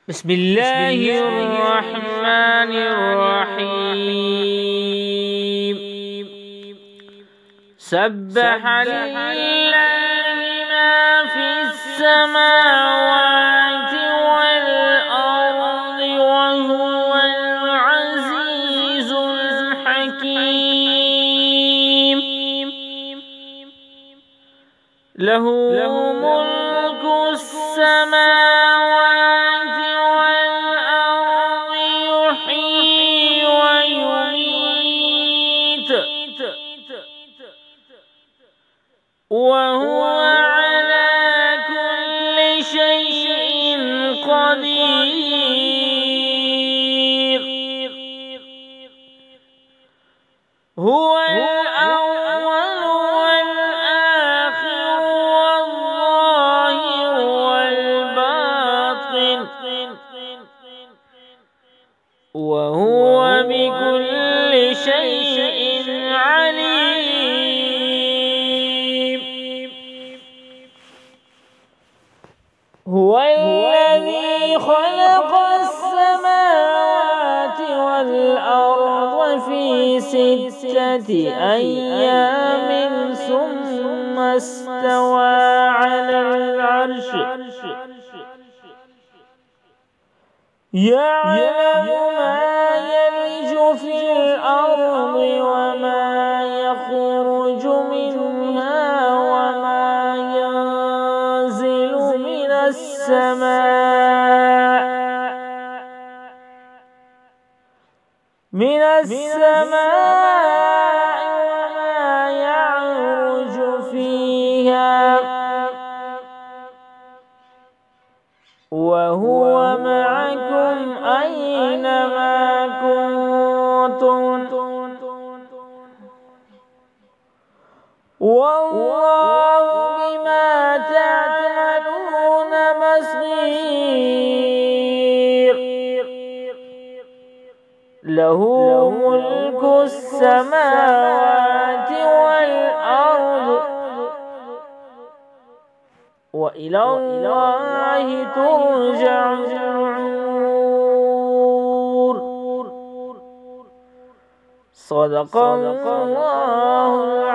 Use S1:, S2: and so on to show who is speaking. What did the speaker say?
S1: بسم الله الرحمن الرحيم. سبح لله ما في السماوات والأرض وهو العزيز الحكيم. له ملك السماوات والأرض يحيي ويميت وهو على كل شيء قدير. هو الأول والآخر والظاهر والباطن وهو بكل شيء عليم. هو الذي خلق السماوات والأرض في 6 أيام ثم استوى على العرش يعلم ما يلج في الأرض وما يخرج منها وما ينزل من السماء وما يعرج فيها وهو معكم أينما كنتم والله بما تعملون بصير. له ملك السماوات والأرض وإلى الله ترجع الأمور. صدق الله.